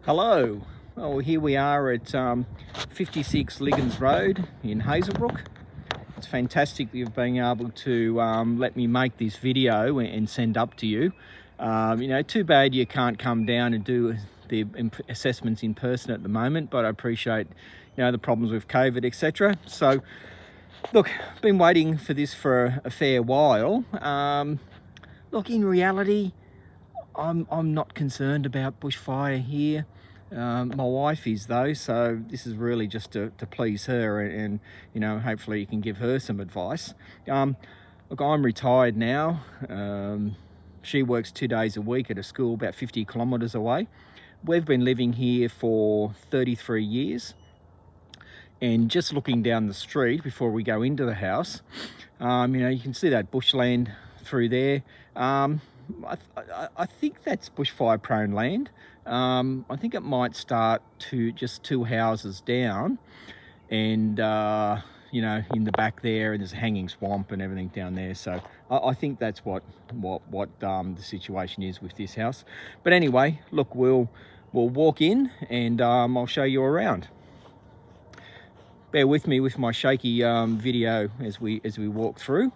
Hello. Well, here we are at 56 Liggins Road in Hazelbrook. It's fantastic that you've been able to let me make this video and send up to you. Too bad you can't come down and do the assessments in person at the moment, but I appreciate, the problems with COVID, etc. So, look, I've been waiting for this for a fair while. Look, in reality, I'm not concerned about bushfire here. My wife is though, so this is really just to please her and hopefully you can give her some advice. Look, I'm retired now. She works 2 days a week at a school about 50 kilometres away. We've been living here for 33 years. And just looking down the street before we go into the house, you can see that bushland through there. I think that's bushfire prone land. I think it might start to just 2 houses down and in the back there, and there's a hanging swamp and everything down there. So I think that's what the situation is with this house. But anyway, look, we'll walk in and I'll show you around. Bear with me with my shaky video as we walk through.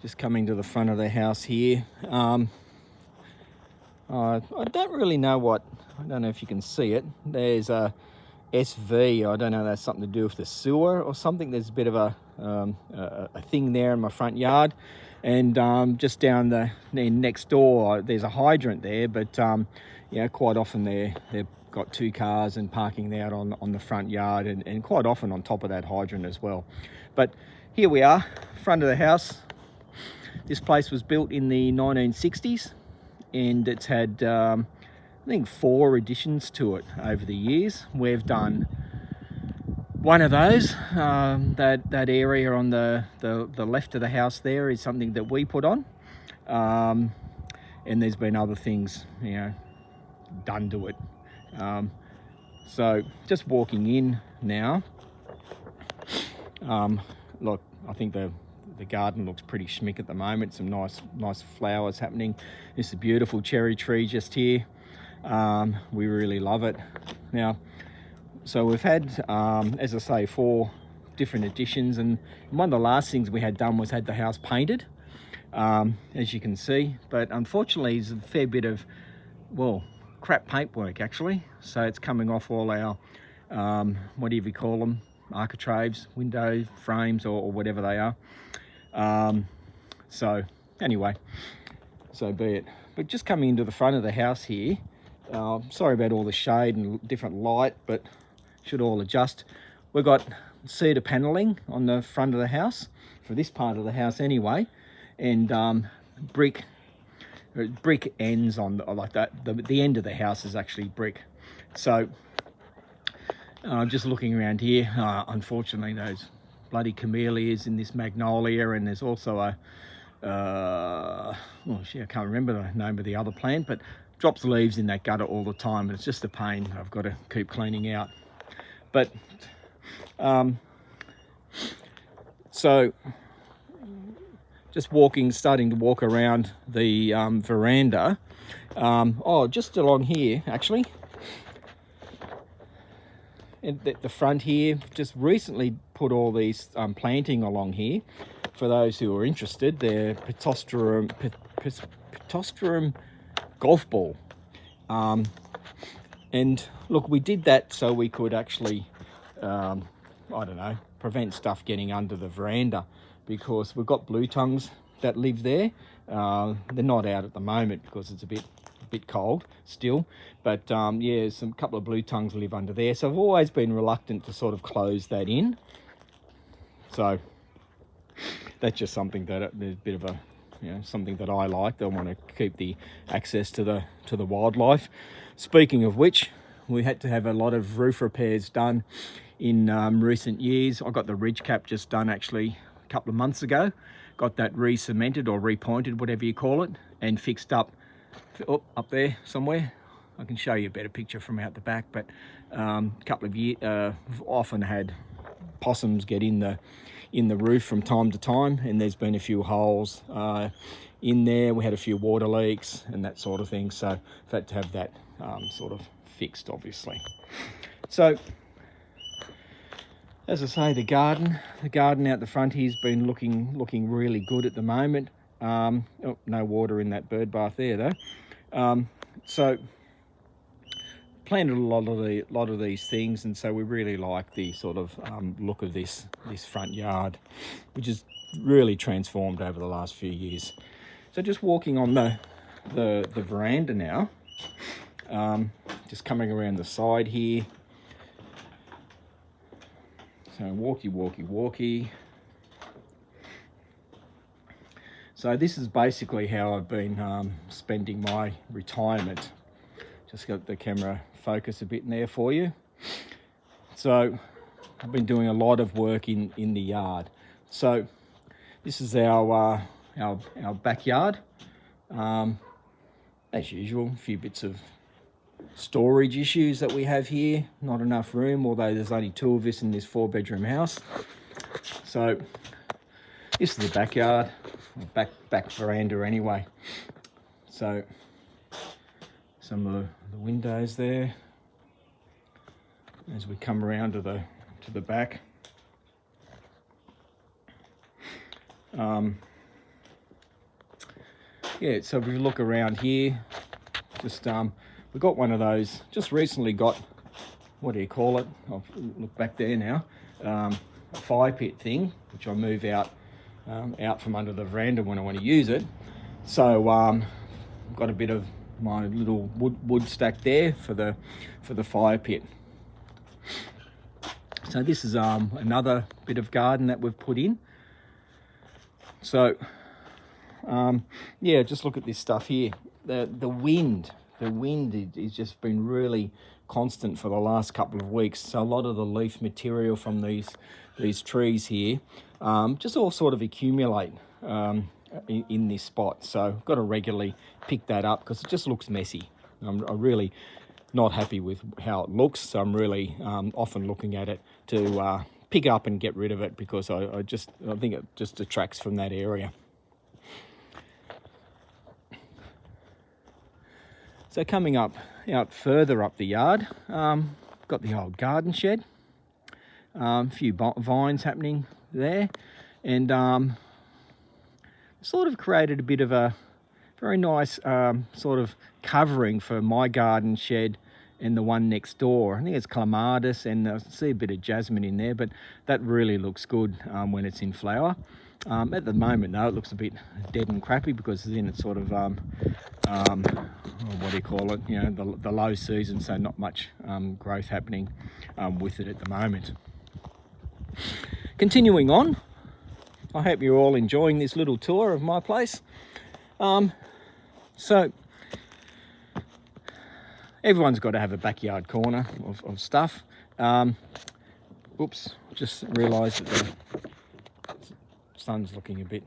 Just coming to the front of the house here. I don't really know I don't know if you can see it. There's a SV. I don't know if that's something to do with the sewer or something. There's a bit of a thing there in my front yard. And just down the next door, there's a hydrant there. But, quite often they've got 2 cars and parking out on the front yard and quite often on top of that hydrant as well. But here we are, front of the house. This place was built in the 1960s and it's had, I think, 4 additions to it over the years. We've done one of those. That area on the left of the house there is something that we put on. And there's been other things, done to it. So just walking in now. Look, I think the garden looks pretty schmick at the moment. Some nice flowers happening. This is a beautiful cherry tree just here. We really love it. Now, so we've had, as I say, 4 different additions, and one of the last things we had done was had the house painted, as you can see. But unfortunately, there's a fair bit of, crap paintwork actually. So it's coming off all our, whatever you call them, architraves, window frames, or whatever they are. So anyway, so be it. But just coming into the front of the house here, sorry about all the shade and different light, but should all adjust. We've got cedar paneling on the front of the house, for this part of the house anyway, and brick ends on like that. The end of the house is actually brick. So just looking around here, unfortunately those bloody camellias in this magnolia, and there's also a I can't remember the name of the other plant, but drops leaves in that gutter all the time, and it's just a pain. I've got to keep cleaning out. But so just starting to walk around the veranda. Just along here actually, at the front here, just recently put all these planting along here. For those who are interested, they're Pittosporum golf ball. And look, we did that so we could actually, prevent stuff getting under the veranda, because we've got blue tongues that live there. They're not out at the moment because it's a bit cold still, but some couple of blue tongues live under there. So I've always been reluctant to sort of close that in. So that's just something that there's a bit of a, something that I like. I want to keep the access to the wildlife. Speaking of which, we had to have a lot of roof repairs done in recent years. I got the ridge cap just done actually a couple of months ago. Got that re-cemented or repointed, whatever you call it, and fixed up up there somewhere. I can show you a better picture from out the back, but a couple of years, often had possums get in in the roof from time to time, and there's been a few holes in there. We had a few water leaks and that sort of thing, so I've had to have that sort of fixed, obviously. So as I say, the garden out the front here's been looking really good at the moment. Oh, no water in that bird bath there though. So planted a lot of these things, and so we really like the sort of look of this front yard, which has really transformed over the last few years. So just walking on the veranda now, just coming around the side here. So walkie. So this is basically how I've been spending my retirement. Just got the camera focus a bit in there for you. So I've been doing a lot of work in the yard. So this is our backyard. As usual, a few bits of storage issues that we have here. Not enough room, although there's only 2 of us in this 4-bedroom house. So this is the backyard, back veranda anyway. So some of the windows there as we come around to the back. Yeah, so if we look around here, just we got one of those, just recently got, what do you call it? I'll look back there now. A fire pit thing, which I move out from under the veranda when I want to use it. So got a bit of my little wood stack there for the fire pit. So this is another bit of garden that we've put in. So yeah, just look at this stuff here. The wind is just been really constant for the last couple of weeks. So a lot of the leaf material from these trees here just all sort of accumulate in this spot. So I've got to regularly pick that up because it just looks messy. I'm really not happy with how it looks, so I'm really often looking at it to pick up and get rid of it, because I think it just detracts from that area. So coming out further up the yard, got the old garden shed, a few vines happening there, and sort of created a bit of a very nice sort of covering for my garden shed and the one next door. I think it's clematis, and I see a bit of jasmine in there, but that really looks good when it's in flower. At the moment though, it looks a bit dead and crappy because then it's sort of what do you call it, you know, the low season, so not much growth happening with it at the moment. Continuing on, I hope you're all enjoying this little tour of my place. So everyone's got to have a backyard corner of stuff. Oops, just realised that the sun's looking a bit,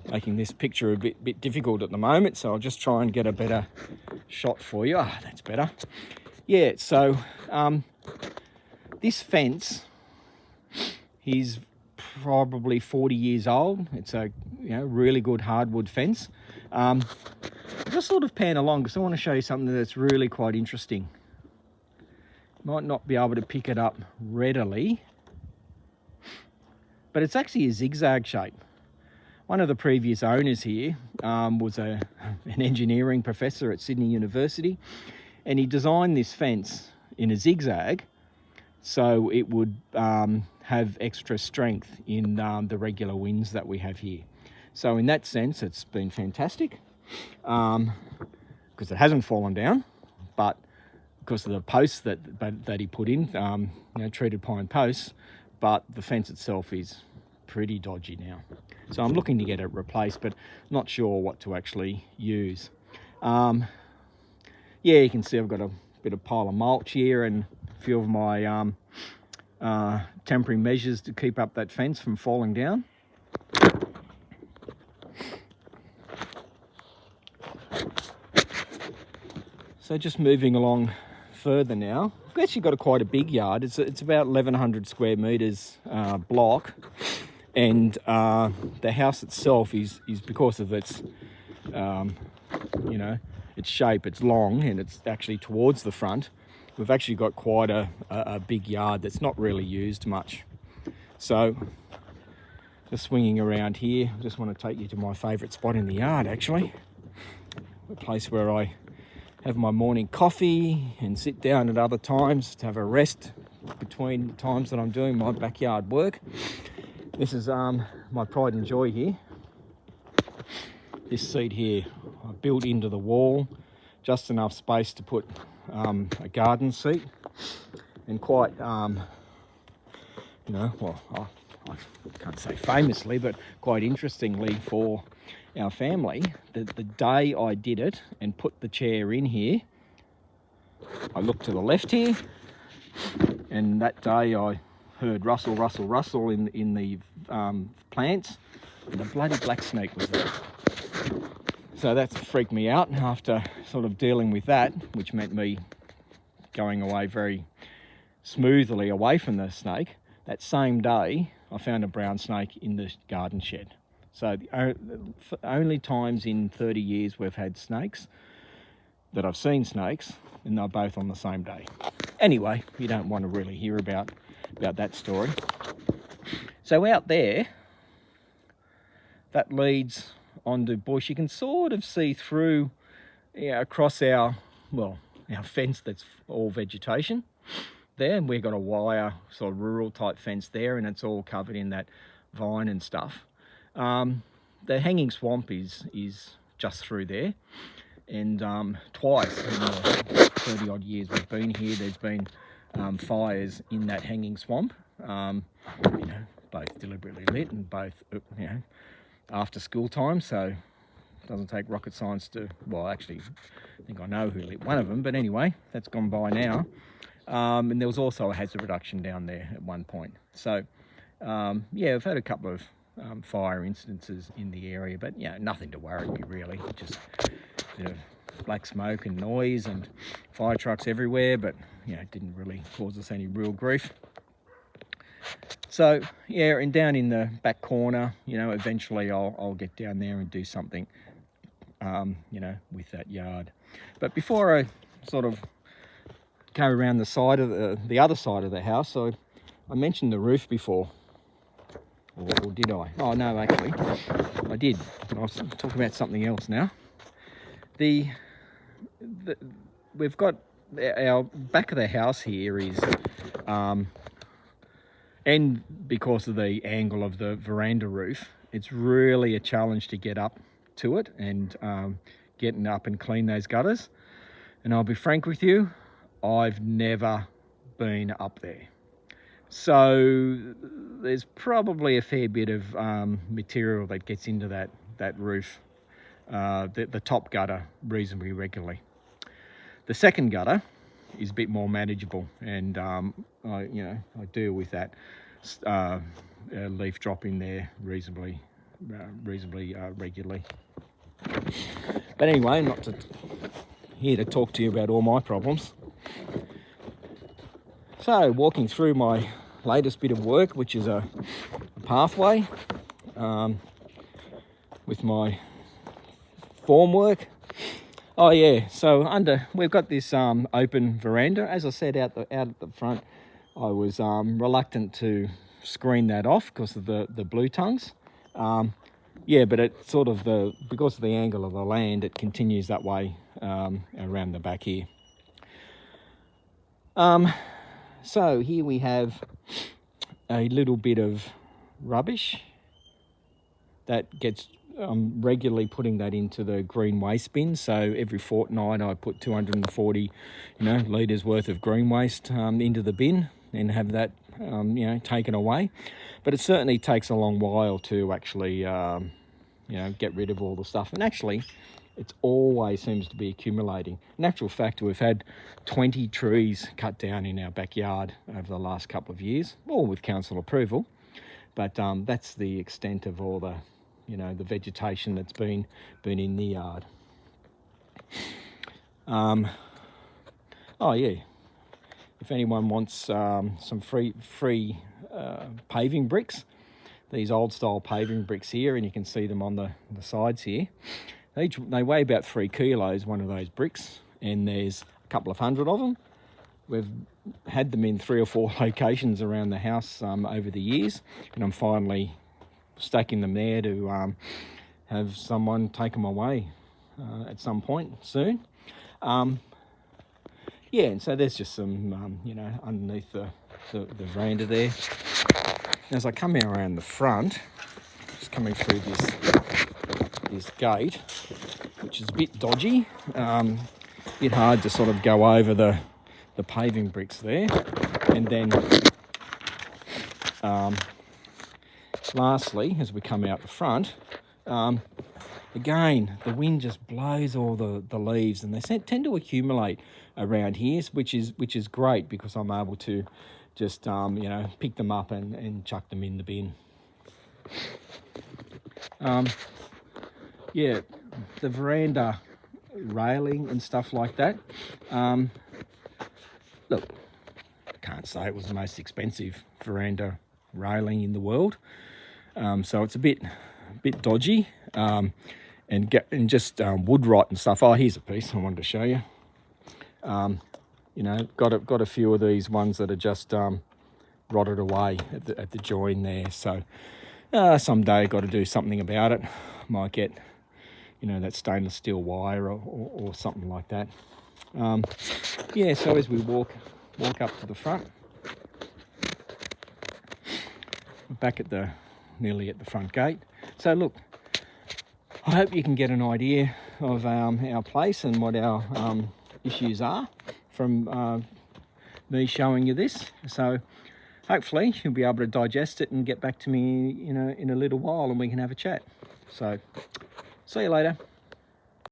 making this picture a bit difficult at the moment, so I'll just try and get a better shot for you. Ah, that's better. Yeah, so this fence is probably 40 years old. It's a really good hardwood fence. Just sort of pan along because I want to show you something that's really quite interesting. Might not be able to pick it up readily, but it's actually a zigzag shape. One of the previous owners here was an engineering professor at Sydney University, and he designed this fence in a zigzag so it would have extra strength in the regular winds that we have here. So in that sense, it's been fantastic because it hasn't fallen down, but because of the posts that he put in, treated pine posts, but the fence itself is pretty dodgy now. So I'm looking to get it replaced, but not sure what to actually use. Yeah, you can see I've got a bit of pile of mulch here and a few of my temporary measures to keep up that fence from falling down. So just moving along further now, actually got quite a big yard. It's about 1,100 square metres block, and the house itself is because of its its shape. It's long and it's actually towards the front. We've actually got quite a big yard that's not really used much. So just swinging around here, I just want to take you to my favourite spot in the yard, actually. A place where I have my morning coffee and sit down at other times to have a rest between the times that I'm doing my backyard work. This is my pride and joy here. This seat here, I built into the wall, just enough space to put a garden seat, and quite, I can't say famously, but quite interestingly for our family, the day I did it and put the chair in here, I looked to the left here, and that day I heard rustle, rustle, rustle in the plants, and a bloody black snake was there. So that freaked me out after sort of dealing with that, which meant me going away very smoothly away from the snake. That same day, I found a brown snake in the garden shed. So the only times in 30 years we've had snakes, that I've seen snakes, and they're both on the same day. Anyway, you don't want to really hear about that story. So out there, that leads onto bush. You can sort of see through across our fence that's all vegetation there, and we've got a wire sort of rural type fence there, and it's all covered in that vine and stuff. The hanging swamp is just through there, and twice in the 30 odd years we've been here, there's been fires in that hanging swamp, both deliberately lit and both after school time, so it doesn't take rocket science to, well, actually, I think I know who lit one of them, but anyway, that's gone by now. And there was also a hazard reduction down there at one point. So, I've had a couple of fire incidences in the area, but nothing to worry me really, just black smoke and noise and fire trucks everywhere, but it didn't really cause us any real grief. So and down in the back corner, eventually I'll get down there and do something, with that yard. But before I sort of go around the side of the other side of the house, so I mentioned the roof before, or did I? Oh no, actually, I did. I was talking about something else now. We've got our back of the house here is. And because of the angle of the veranda roof, it's really a challenge to get up to it and getting up and clean those gutters. And I'll be frank with you, I've never been up there. So there's probably a fair bit of material that gets into that roof, the top gutter reasonably regularly. The second gutter is a bit more manageable, and I deal with that leaf drop in there reasonably regularly. But anyway, not here to talk to you about all my problems. So walking through my latest bit of work, which is a pathway with my formwork. Oh yeah, so we've got this open veranda. As I said, out at the front, I was reluctant to screen that off because of the blue tongues. But it's sort of because of the angle of the land, it continues that way around the back here. So here we have a little bit of rubbish that gets regularly putting that into the green waste bin. So every fortnight I put 240 litres worth of green waste into the bin and have that taken away. But it certainly takes a long while to actually get rid of all the stuff, and actually it always seems to be accumulating. In actual fact, we've had 20 trees cut down in our backyard over the last couple of years, all with council approval, but that's the extent of all the the vegetation that's been in the yard. if anyone wants some free paving bricks, these old style paving bricks here, and you can see them on the sides here. They weigh about 3 kilos, one of those bricks, and there's a couple of hundred of them. We've had them in 3 or 4 locations around the house over the years, and I'm finally stacking them there to have someone take them away at some point soon. Yeah, and so there's just some, you know, underneath the veranda there. As I come around the front, just coming through this gate, which is a bit dodgy, a bit hard to sort of go over the paving bricks there. And then lastly, as we come out the front, again, the wind just blows all the leaves, and they tend to accumulate around here, which is great because I'm able to just you know, pick them up and chuck them in the bin. Yeah, the veranda railing and stuff like that. Look, I can't say it was the most expensive veranda railing in the world, so it's a bit dodgy, and just wood rot and stuff. Oh, here's a piece I wanted to show you. You know, got a few of these ones that are just rotted away at the join there. So someday got to do something about it. Might get, you know, that stainless steel wire or something like that. Yeah, so as we walk up to the front, we're back at nearly at the front gate. So look, I hope you can get an idea of our place and what our issues are from me showing you this. So hopefully you'll be able to digest it and get back to me, you know, in a little while, and we can have a chat. So see you later.